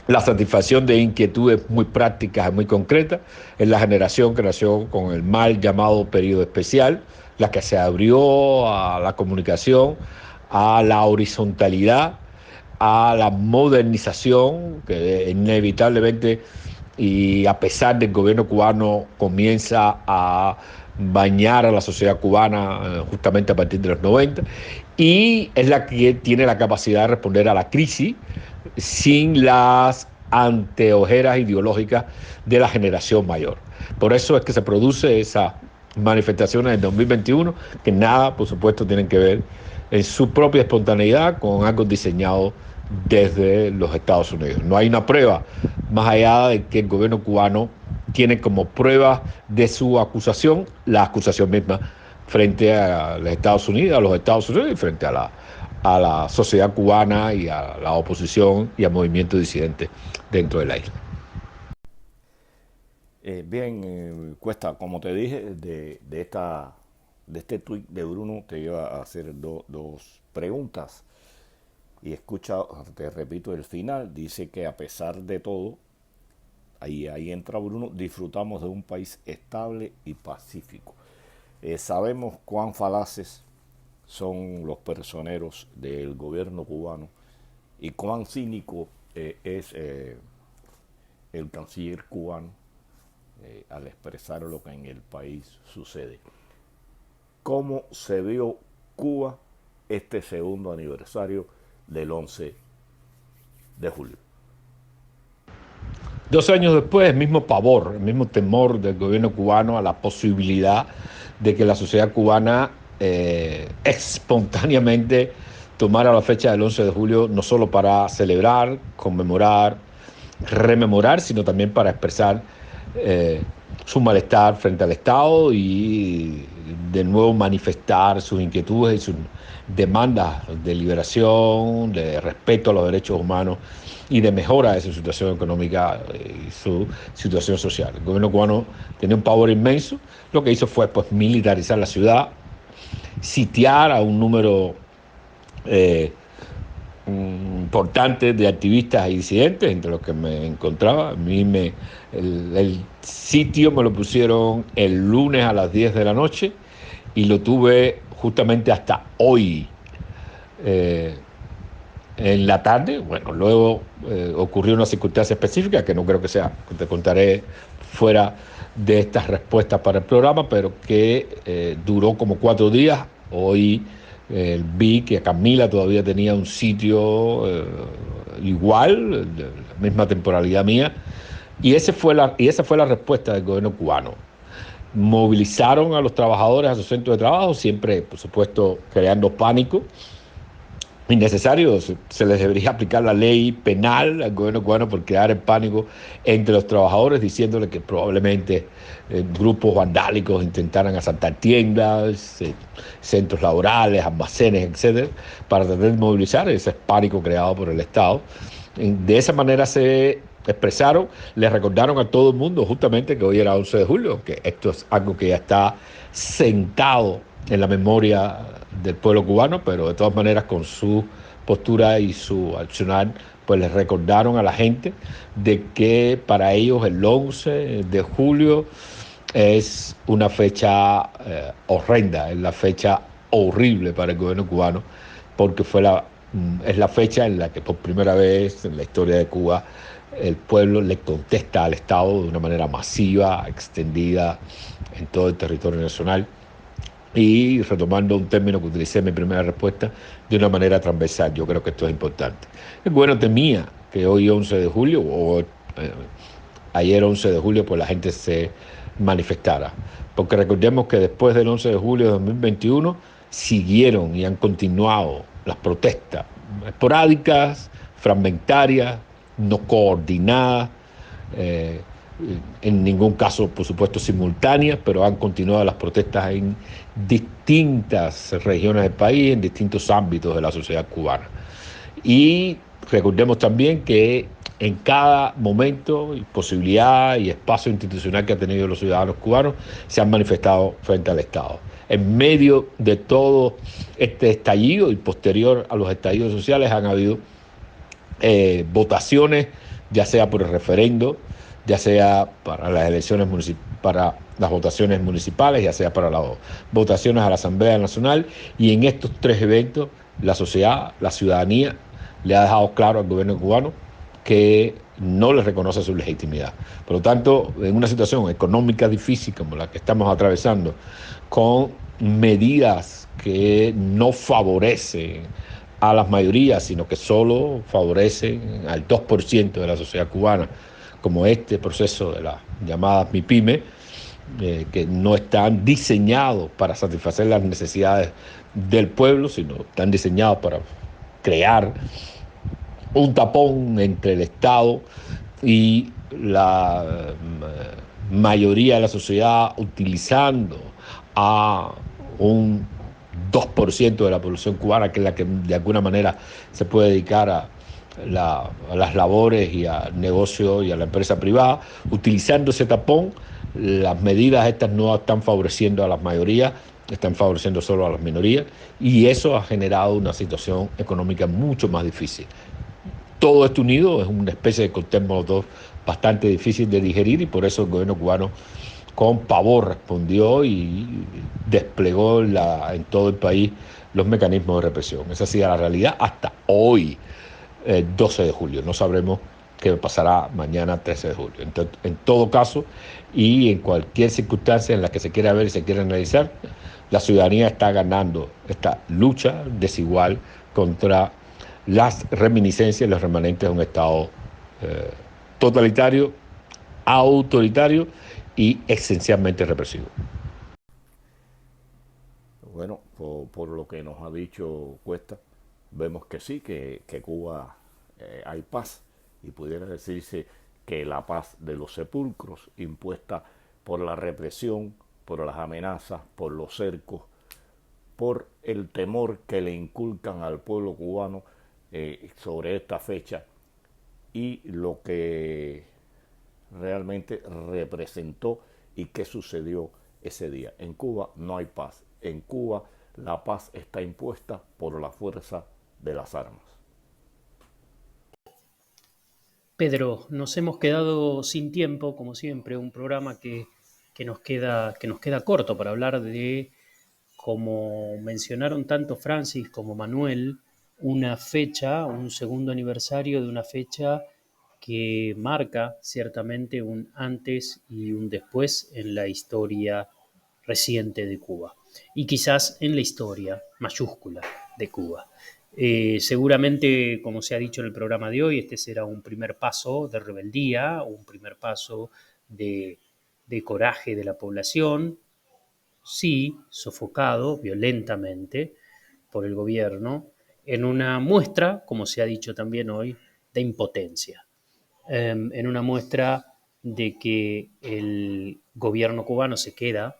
Speaker 6: la satisfacción de inquietudes muy prácticas y muy concretas. Es la generación que nació con el mal llamado periodo especial, la que se abrió a la comunicación, a la horizontalidad, a la modernización, que inevitablemente y a pesar del gobierno cubano comienza a bañar a la sociedad cubana justamente a partir de los 90, y es la que tiene la capacidad de responder a la crisis sin las anteojeras ideológicas de la generación mayor. Por eso es que se produce esas manifestaciones en 2021 que nada, por supuesto, tienen que ver en su propia espontaneidad con algo diseñado desde los Estados Unidos. No hay una prueba más allá de que el gobierno cubano tiene como prueba de su acusación la acusación misma frente a los Estados Unidos y frente a la sociedad cubana y a la oposición y al movimiento disidente dentro de la isla.
Speaker 3: Bien, Cuesta, como te dije, de este tuit de Bruno te iba a hacer dos preguntas. Y escucha, te repito el final, dice que a pesar de todo, ahí entra Bruno, disfrutamos de un país estable y pacífico. Sabemos cuán falaces son los personeros del gobierno cubano y cuán cínico es el canciller cubano al expresar lo que en el país sucede. ¿Cómo se vio Cuba este segundo aniversario del 11 de julio?
Speaker 6: 12 años después, el mismo pavor, el mismo temor del gobierno cubano a la posibilidad de que la sociedad cubana espontáneamente tomara la fecha del 11 de julio no solo para celebrar, conmemorar, rememorar, sino también para expresar su malestar frente al Estado y de nuevo manifestar sus inquietudes y sus demandas de liberación, de respeto a los derechos humanos y de mejora de su situación económica y su situación social. El gobierno cubano tenía un pavor inmenso. Lo que hizo fue pues militarizar la ciudad, sitiar a un número importante de activistas y disidentes, entre los que me encontraba. A mí el sitio me lo pusieron el lunes a las 10 de la noche y lo tuve justamente hasta hoy en la tarde. Bueno, luego ocurrió una circunstancia específica que no creo que sea, que te contaré fuera de estas respuestas para el programa, pero que duró como 4 días. Hoy vi que Camila todavía tenía un sitio igual, de la misma temporalidad mía, y esa fue la respuesta del gobierno cubano. Movilizaron a los trabajadores a sus centros de trabajo, siempre, por supuesto, creando pánico innecesario. Se les debería aplicar la ley penal al gobierno cubano por crear el pánico entre los trabajadores, diciéndole que probablemente grupos vandálicos intentaran asaltar tiendas, centros laborales, almacenes, etcétera, para tratar de movilizar ese pánico creado por el Estado. De esa manera se expresaron, le recordaron a todo el mundo justamente que hoy era 11 de julio, que esto es algo que ya está sentado en la memoria del pueblo cubano, pero de todas maneras con su postura y su accionar, pues les recordaron a la gente de que para ellos el 11 de julio es una fecha horrenda, es la fecha horrible para el gobierno cubano, porque es la fecha en la que por primera vez en la historia de Cuba el pueblo le contesta al Estado de una manera masiva, extendida en todo el territorio nacional. Y retomando un término que utilicé en mi primera respuesta, de una manera transversal. Yo creo que esto es importante. El gobierno temía que hoy 11 de julio o ayer 11 de julio pues la gente se manifestara, porque recordemos que después del 11 de julio de 2021 siguieron y han continuado las protestas esporádicas, fragmentarias, no coordinadas, en ningún caso, por supuesto, simultáneas, pero han continuado las protestas en distintas regiones del país, en distintos ámbitos de la sociedad cubana. Y recordemos también que en cada momento, y posibilidad y espacio institucional que han tenido los ciudadanos cubanos, se han manifestado frente al Estado. En medio de todo este estallido y posterior a los estallidos sociales han habido votaciones, ya sea por el referendo, ya sea para las elecciones para las votaciones municipales, ya sea para las votaciones a la Asamblea Nacional, y en estos 3 eventos la sociedad, la ciudadanía, le ha dejado claro al gobierno cubano que no le reconoce su legitimidad. Por lo tanto, en una situación económica difícil como la que estamos atravesando, con medidas que no favorecen a las mayorías, sino que solo favorecen al 2% de la sociedad cubana, como este proceso de las llamadas MIPYME, que no están diseñados para satisfacer las necesidades del pueblo, sino están diseñados para crear un tapón entre el Estado y la mayoría de la sociedad, utilizando a un 2% de la población cubana, que es la que de alguna manera se puede dedicar a las labores y al negocio y a la empresa privada. Utilizando ese tapón, las medidas estas no están favoreciendo a las mayorías, están favoreciendo solo a las minorías, y eso ha generado una situación económica mucho más difícil. Todo esto unido es una especie de cóctel molotov bastante difícil de digerir, y por eso el gobierno cubano con pavor respondió y desplegó en todo el país los mecanismos de represión. Esa ha sido la realidad hasta hoy, 12 de julio. No sabremos qué pasará mañana, 13 de julio. Entonces, en todo caso, y en cualquier circunstancia en la que se quiera ver y se quiera analizar, la ciudadanía está ganando esta lucha desigual contra las reminiscencias y los remanentes de un Estado totalitario, autoritario y esencialmente represivo.
Speaker 3: Bueno, por lo que nos ha dicho Cuesta, vemos que sí, que Cuba hay paz, y pudiera decirse que la paz de los sepulcros impuesta por la represión, por las amenazas, por los cercos, por el temor que le inculcan al pueblo cubano sobre esta fecha y lo que realmente representó y qué sucedió ese día. En Cuba no hay paz. En Cuba la paz está impuesta por la fuerza de las armas.
Speaker 4: Pedro, nos hemos quedado sin tiempo, como siempre, un programa que nos queda corto para hablar de, como mencionaron tanto Francis como Manuel, una fecha, un segundo aniversario de una fecha que marca ciertamente un antes y un después en la historia reciente de Cuba y quizás en la historia mayúscula de Cuba. Seguramente, como se ha dicho en el programa de hoy, este será un primer paso de rebeldía, un primer paso de coraje de la población, sí, sofocado violentamente por el gobierno, en una muestra, como se ha dicho también hoy, de impotencia, en una muestra de que el gobierno cubano se queda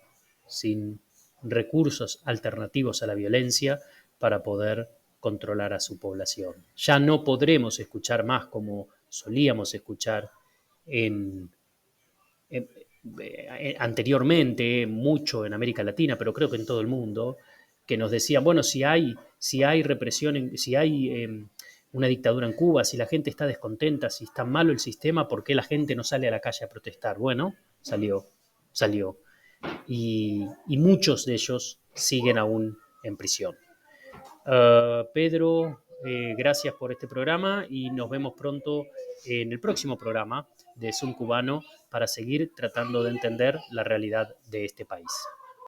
Speaker 4: sin recursos alternativos a la violencia para poder controlar a su población. Ya no podremos escuchar más como solíamos escuchar en, en, anteriormente, mucho en América Latina, pero creo que en todo el mundo, que nos decían, bueno, si hay represión, si hay una dictadura en Cuba, si la gente está descontenta, si está malo el sistema, ¿por qué la gente no sale a la calle a protestar? Bueno, salió. Y muchos de ellos siguen aún en prisión. Pedro, gracias por este programa y nos vemos pronto en el próximo programa de Zoom Cubano para seguir tratando de entender la realidad de este país.